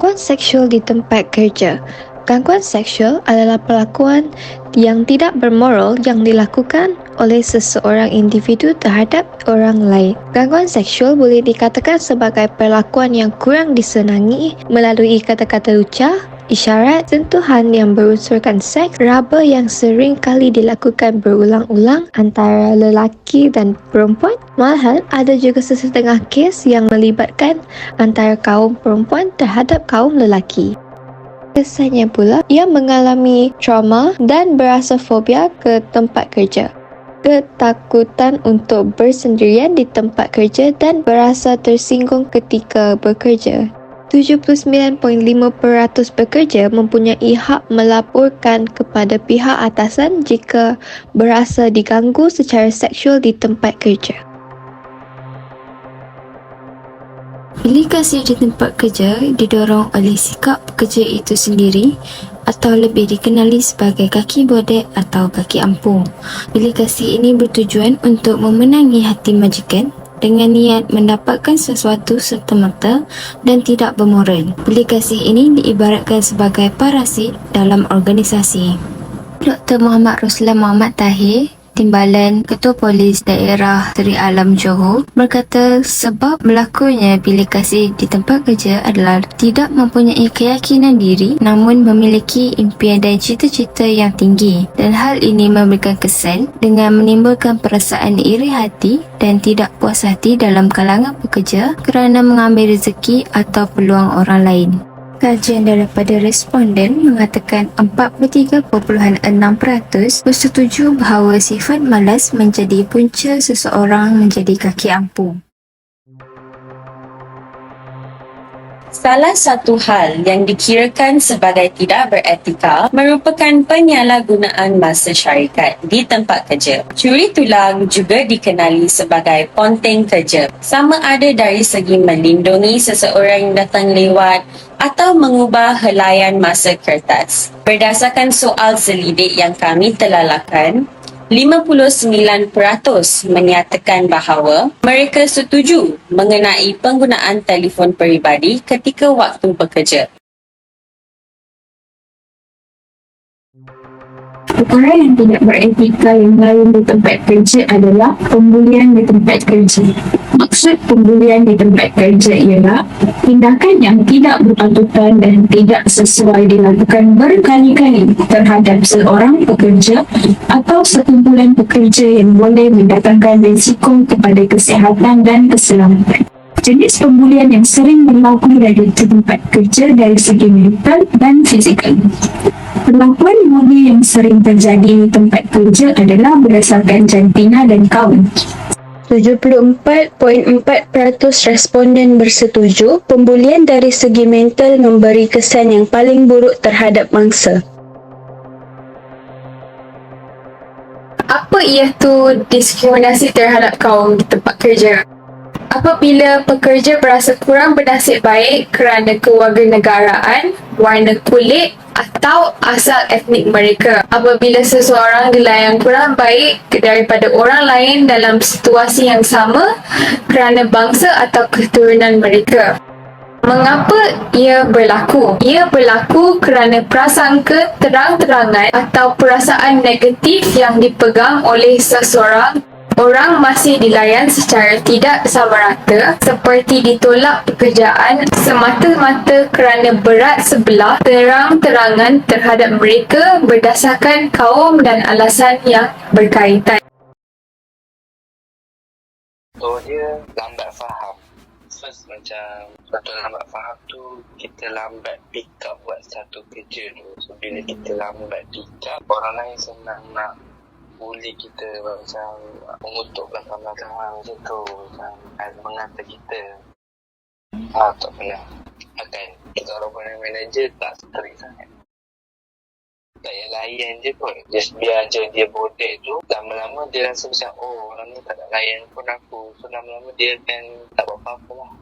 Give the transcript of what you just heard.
Gangguan seksual di tempat kerja. Gangguan seksual adalah perlakuan yang tidak bermoral yang dilakukan oleh seseorang individu terhadap orang lain. Gangguan seksual boleh dikatakan sebagai perlakuan yang kurang disenangi melalui kata-kata lucah, isyarat, sentuhan yang berunsurkan seks, raba yang sering kali dilakukan berulang-ulang antara lelaki dan perempuan. Malhal, ada juga sesetengah kes yang melibatkan antara kaum perempuan terhadap kaum lelaki. Kesannya pula, ia mengalami trauma dan berasa fobia ke tempat kerja. Ketakutan untuk bersendirian di tempat kerja dan berasa tersinggung ketika bekerja. 79.5% pekerja mempunyai hak melaporkan kepada pihak atasan jika berasa diganggu secara seksual di tempat kerja. Bilik kasih di tempat kerja didorong oleh sikap pekerja itu sendiri atau lebih dikenali sebagai kaki bodek atau kaki ampuh. Bilik kasih ini bertujuan untuk memenangi hati majikan dengan niat mendapatkan sesuatu serta-merta dan tidak bermoral. Bilik kasih ini diibaratkan sebagai parasit dalam organisasi. Dr. Muhammad Ruslan Muhammad Tahir, Timbalan Ketua Polis Daerah Seri Alam Johor berkata sebab berlakunya bilik kasih di tempat kerja adalah tidak mempunyai keyakinan diri namun memiliki impian dan cita-cita yang tinggi, dan hal ini memberikan kesan dengan menimbulkan perasaan iri hati dan tidak puas hati dalam kalangan pekerja kerana mengambil rezeki atau peluang orang lain. Kajian daripada responden mengatakan 43.6% bersetuju bahawa sifat malas menjadi punca seseorang menjadi kaki ampuh. Salah satu hal yang dikirakan sebagai tidak beretika merupakan penyalahgunaan masa syarikat di tempat kerja. Curi tulang juga dikenali sebagai ponteng kerja, sama ada dari segi melindungi seseorang yang datang lewat atau mengubah helaian masa kertas. Berdasarkan soal selidik yang kami telah lakukan, 59% menyatakan bahawa mereka setuju mengenai penggunaan telefon peribadi ketika waktu bekerja. Perkara yang tidak beretika yang lain di tempat kerja adalah pembulian di tempat kerja. Maksud pembulian di tempat kerja ialah tindakan yang tidak berpatutan dan tidak sesuai dilakukan berkali-kali terhadap seorang pekerja atau sekumpulan pekerja yang boleh mendatangkan risiko kepada kesihatan dan keselamatan. Jenis pembulian yang sering berlaku dari tempat kerja dari segi mental dan fizikal. Perlakuan buli yang sering terjadi di tempat kerja adalah berdasarkan jantina dan kaum. 74.4% responden bersetuju pembulian dari segi mental memberi kesan yang paling buruk terhadap mangsa. Apa iaitu diskriminasi terhadap kaum di tempat kerja? Apabila pekerja berasa kurang bernasib baik kerana kewarganegaraan, warna kulit atau asal etnik mereka. Apabila seseorang dilayan kurang baik daripada orang lain dalam situasi yang sama kerana bangsa atau keturunan mereka. Mengapa ia berlaku? Ia berlaku kerana prasangka terang-terangan atau perasaan negatif yang dipegang oleh seseorang. Orang masih dilayan secara tidak sama rata, seperti ditolak pekerjaan semata-mata kerana berat sebelah terang-terangan terhadap mereka berdasarkan kaum dan alasan yang berkaitan. So dia lambat faham. First macam betul lambat faham tu, kita lambat pick up buat satu kerja tu. So bila kita lambat pick up, orang lain senang nak bully kita, macam mengutuk belakang-belakang macam tu, macam mengata kita. Tak pernah. Akan kita orang manager tak strict sangat. Tak payah layan je kot. Just biar je dia bodek tu, lama-lama dia rasa macam, oh orang ni tak nak layan pun aku. So lama-lama dia akan tak buat apa-apa lah.